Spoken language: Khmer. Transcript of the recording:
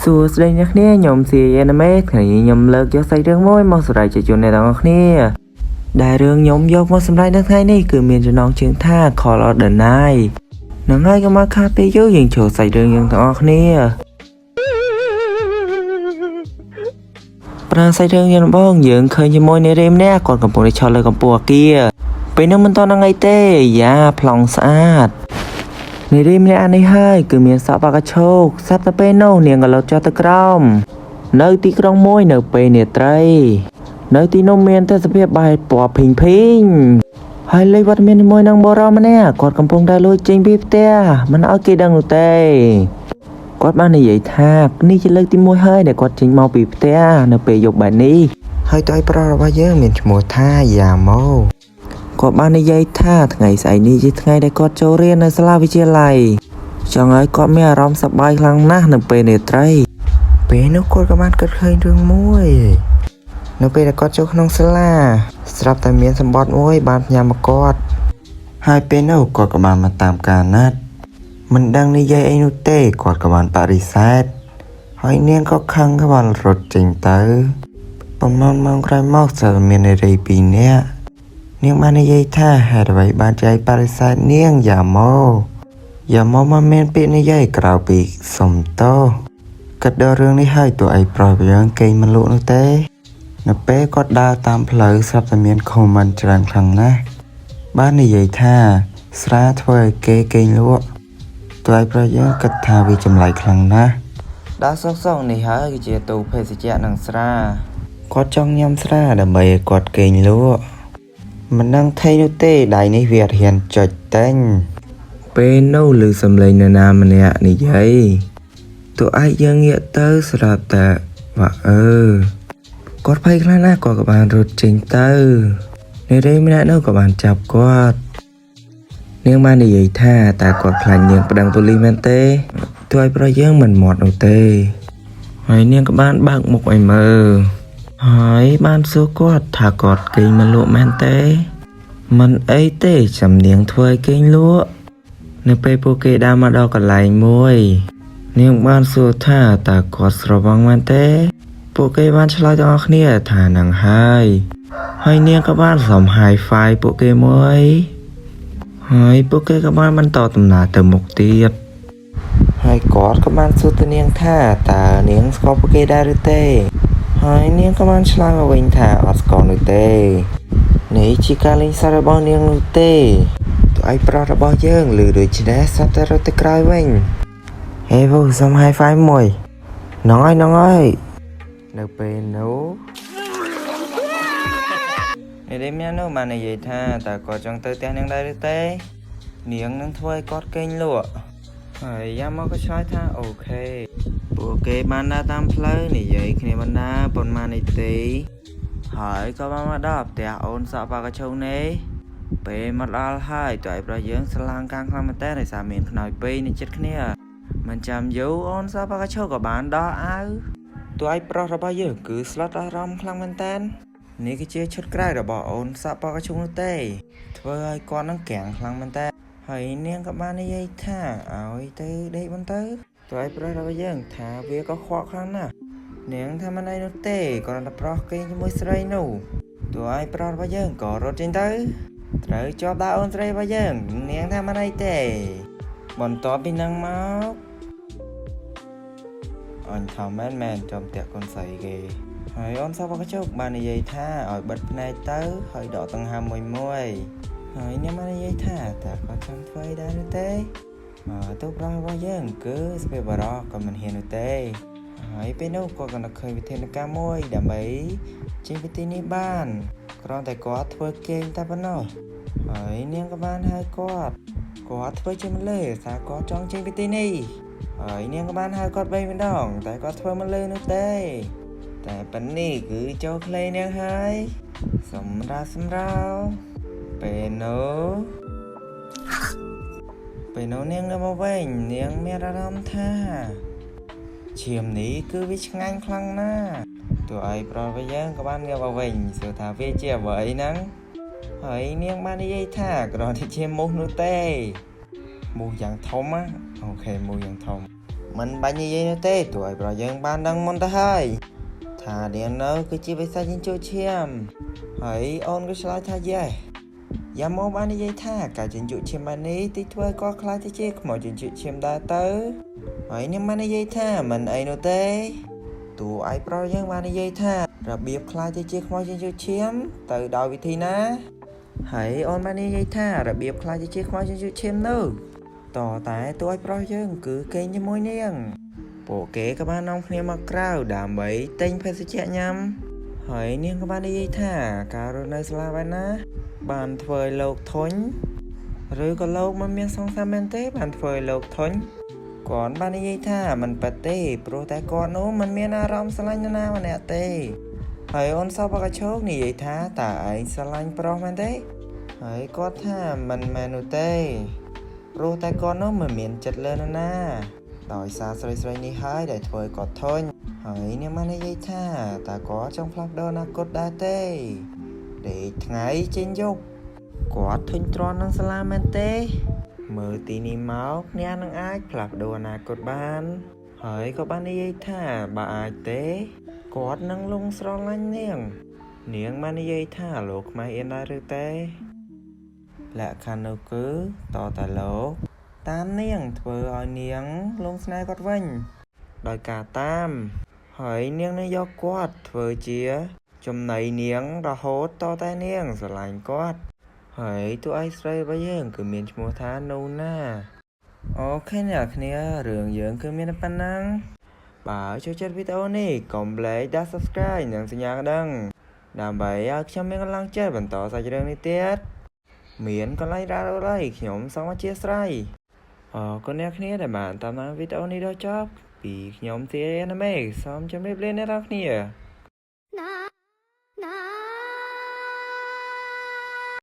សួស្តីអ្នកគ្នាខ្ញុំជា Anime ថ្ងៃនេះខ្ញុំលើកយកសាច់រឿងមួយមកសម្ដែងជាជូនអ្នកទាំងអស់គ្នាដែលរឿងខ្ញុំយកមកសម្ដែងនៅថ្ងៃនេះគឺមានចំណងជើងថា Call of the Night នឹងហើយក៏មកខាតពេលយើងចូលសាច់រឿងយើងទាំងអស់គ្នាប្រាសាច់រឿងយើងបងយើងឃើញជាមួយនារីម្នាក់គាត់កំពុងតែឈរលើកំពូលអគារពេលនោះមិនតន់ថ្ងៃទេយ៉ាប្លង់ស្អាតនារីម្នាក់នេះហើយគឺមានសក់បាកាឈោកស្រាប់តែពេលនោះនាងក៏លោតចុះទៅក្រោមនៅទីក្រុងមួយនៅពេលនាត្រីនៅទីនោះមានទេសភាពបែបពណ៌ភីងហើយលេខវត្តមានជាមួយនឹងបរិមម្នាក់គាត់កំពុងតែលួចចេញពីផ្ទះមិនឲ្យគេដឹងនោះទេគាត់បាននិយាយថានេះជាលើកទី1ហើយដែលគាត់ចេញមកពីផ្ទះនៅពេលយប់បែបនេះហើយតើប្រុសរបស់យើងមានឈ្មោះថាយ៉ាម៉ូគាត់បាននិយាយថាថ្ងៃស្អែកនេះជាថ្ងៃដែលគាត់ចូលរៀននៅសាលាវិទ្យាល័យចង់ឲ្យគាត់មានអារម្មណ៍សប្បាយខ្លាំងណាស់នៅពេលរាត្រីពេលនោះគាត់ក៏បានគិតឃើញរឿងមួយនៅពេលដែលគាត់ចូលក្នុងសាលាស្រាប់តែមានសម្បត្តិមួយបានផ្ញើមកគាត់ហើយពេលនោះគាត់ក៏បានមកតាមការណាត់មិនដឹងនិយាយអីនោះទេគាត់ក៏បានបដិសេធហើយនាងក៏ខឹងក៏បានរត់ចេញទៅប៉ុន្មានម៉ោងក្រោយមកស្រាប់មាននារី2នាក់នាងបាននិយាយថាហេតុអ្វីបានចែកបដិសេធនាងយ៉ាម៉ូមិនមានពាក្យនិយាយក្រៅពីសុំទោសគិតដល់រឿងនេះហើយតួឯងប្រុសយើងគេមិនលក់នោះទេនៅពេលគាត់ដើរតាមផ្លូវស្រាប់តែមានខមមិនច្រើនខ្លាំងណាស់បាននិយាយថាស្រាធ្វើឲ្យគេងលក់តួឯងប្រុសយើងគិតថាវាចម្លែកខ្លាំងណាស់ដើរសងនេះហើយគឺជាទូភេសជ្ជៈនិងស្រាគាត់ចង់ញ៉ាំស្រាដើម្បីឲ្យគាត់គេងលក់មិនដឹងថៃនោះទេដៃនេះវាអត់ហ៊ានចុចតែញពេលនោះឮសំឡេងនរណាម្នាក់និយាយតួឯងយើងងាកទៅស្រាប់តែគាត់ភ័យខ្លាំងណាស់គាត់ក៏បានរត់ចេញទៅនារីម្នាក់នោះក៏បានចាប់គាត់នាងបាននិយាយថាតើគាត់ខ្លាចនាងប្តឹងប៉ូលីសមែនទេតួឯងប្រុសយើងមិនមាត់នោះទេហើយនាងក៏បានបើកមុខឲ្យមើលហើយបានសួរគាត់ថាគាត់គេងមិនលក់មែនទេមិនអីទេចាំនាងធ្វើឲ្យគេងលក់នៅពេលពួកគេដើរមកដល់កន្លែងមួយនាងបានសួរថាតើគាត់ស្រវឹងមែនទេពួកគេបានឆ្លើយទាំងអស់គ្នាថានឹងហើយនាងក៏បានសុំ high five ពួកគេមួយហើយពួកគេក៏បានបន្តដំណើរទៅមុខទៀតហើយគាត់ក៏បានសួរទៅនាងថាតើនាងស្គាល់ពួកគេដែរឬទេហើយនាងក៏បានឆ្លើយមកវិញថាអត់ស្គាល់នោះទេនេះជាការលេងសើចរបស់នាងនោះទេតួឯងប្រុសរបស់យើងឮដូច្នេះស្រាប់តែរត់ទៅក្រោយវិញហេវ៉ូសុំ high five មួយណងហើយនៅពេលនោះនារីម្នាក់នោះបាននិយាយថាតើគាត់ចង់ទៅផ្ទះនាងដែរឬទេនាងនឹងធ្វើឲ្យគាត់គេងលក់ហើយយ៉ាមកក៏ឆ្លើយថាអូខេពួកគេបានដើរតាមផ្លូវនិយាយគ្នាបណ្ដាប៉ុន្មាននាទីហើយក៏បានមកដល់ផ្ទះអូនសក់បាកាឈូងនេះពេលមកដល់ហើយតើឯងប្រុសយើងស្លាំងកាំងខ្លាំងមែនតើដោយសារមានខ្នើយពីរនៅជិតគ្នាមិនចាំយូរអូនសក់បាកាឈូក៏បានដល់អាវតួឯងប្រុសរបស់យើងគឺស្លុតអារម្មណ៍ខ្លាំងមែនតើនេះគឺជាឈុតក្រៅរបស់អូនសក់បាកាឈូនោះទេធ្វើឲ្យគាត់នឹងកាំងខ្លាំងមែនតើហើយនាងក៏បាននិយាយថាឲ្យទៅដេកបន្ទៅតើឯងប្រុសរបស់យើងថាវាក៏ខ្វក់ខ្លាំងណាស់នាងថាមិនអីនោះទេគ្រាន់តែប្រុសគេជាមួយស្រីនោះតើឯងប្រុសរបស់យើងក៏រត់ចេញទៅត្រូវជាប់ដាក់អូនស្រីរបស់យើងនាងថាមិនអីទេបន្ទាប់ពីនឹងមកអញថាមែនចំផ្ទះកូនស្រីគេហើយអូនសក់បាកាឈូបាននិយាយថាឲ្យបិទភ្នែកទៅហើយដកដង្ហើមមួយហើយនាងបាននិយាយថាតើគាត់ចង់ធ្វើអីដែរឬទេទៅប្រុសរបស់យើងគឺស្ពេបរោះក៏មិនហ៊ាននោះទេហើយពេលនោះគាត់ក៏នឹកឃើញវិធានការមួយដើម្បីចេញពីទីនេះបានគ្រាន់តែគាត់ធ្វើគេងតែប៉ុណ្ណោះហើយនាងក៏បានហៅគាត់ធ្វើជាម្លេះថាគាត់ចង់ចេញពីទីនេះហើយនាងក៏បានហៅគាត់3ម្ដងតែគាត់ធ្វើម្លេះនោះទេតែប៉ុណ្នេះគឺចូលក្លេនាងហើយសម្រាប់ពេលនោះនាងនៅមកវិញនាងមានអារម្មណ៍ថាឈាមនេះគឺវាឆ្ងាញ់ខ្លាំងណាស់តួឯងប្រុសរបស់យើងក៏បានងាកមកវិញសួរថាវាជាអ្វីហ្នឹងហើយនាងបាននិយាយថាគ្រាន់តែជាមូសនោះទេមូសយ៉ាងធំអូខេមូសយ៉ាងធំ มันបាញ់និយាយនោះទេទោះឲ្យប្រយើងបានដឹងមុនទៅហើយថានាងនៅគឺជាបិសាចចិញ្ចូចឈាមហើយអូនក៏ឆ្លើយថា yes យ៉ាម៉ូបាននិយាយថាការចិញ្ចូចឈាមបែបនេះទីធ្វើឲ្យគាត់ខ្លាចទៅជាខ្មោចចិញ្ចូចឈាមដែរទៅហើយនាងបាននិយាយថាមិនអីនោះទេទោះឲ្យប្រយើងបាននិយាយថារបៀបខ្លាចទៅជាខ្មោចចិញ្ចូចឈាមទៅដោយវិធីណាហើយអូនបាននិយាយថារបៀបខ្លាចទៅជាខ្មោចចិញ្ចូចឈាមនោះតតែទោះឲ្យប្រុសយើងគឺគេងជាមួយនាងពួកគេក៏បាននាំគ្នាមកក្រៅដើម្បីទិញភេសជ្ជៈញ៉ាំហើយនាងក៏បាននិយាយថាការរស់នៅសាលាបែបណាបានធ្វើឲ្យលោកធុញឬក៏លោកមិនមានសង្សារមែនទេបានធ្វើឲ្យលោកធុញគាត់បាននិយាយថាមិនប៉ិតទេព្រោះតែគាត់នោះមិនមានអារម្មណ៍ស្រឡាញ់នរណាម្នាក់ទេហើយអូនសពក៏ឈោកនិយាយថាតើឯងស្រឡាញ់ប្រុសមែនទេហើយគាត់ថាមិនមែននោះទេព្រោះតែគាត់នោះមិនមានចិត្តលើនរណាដោយសារស្រីៗនេះហើយដែលធ្វើឲ្យគាត់ធុញហើយនាងបាននិយាយថាតើគាត់ចង់ផ្លាស់ប្ដូរអនាគតដែរទេដេកថ្ងៃចេញយកគាត់ធុញទ្រាន់នឹងសាលាមែនទេមើលទីនេះមកអ្នកនឹងអាចផ្លាស់ប្ដូរអនាគតបានហើយក៏បាននិយាយថាបើអាចទេគាត់នឹងលងស្រឡាញ់នាងបាននិយាយថាលោកខ្មែរអៀនដែរឬទេលក្ខខណ្ឌនោះគឺតតែលោកតាមនាងធ្វើឲ្យនាងលងស្នេហ៍គាត់វិញដោយការតាមហើយនាងនឹងយកគាត់ធ្វើជាចំណីនាងរហូតតតែនាងស្រឡាញ់គាត់ហើយតួឯកស្រីរបស់យើងគឺមានឈ្មោះថានូណាអូខេអ្នកគ្នារឿងយើងគឺមានតែប៉ុណ្ណឹងបើចូលចិត្តវីដេអូនេះកុំភ្លេចដាក់ Subscribe និងសញ្ញាកណ្ដឹងដើម្បីឲ្យខ្ញុំមានកម្លាំងចិត្តបន្តសាច់រឿងនេះទៀតមានកន្លែងរ៉ារ៉ូខ្ញុំសូមអធិស្ឋានអរគុណអ្នកគ្នាដែលបានតាមដានវីដេអូនេះដល់ចប់ពីខ្ញុំទី Anime សូមជម្រាបលាអ្នកទាំងគ្នា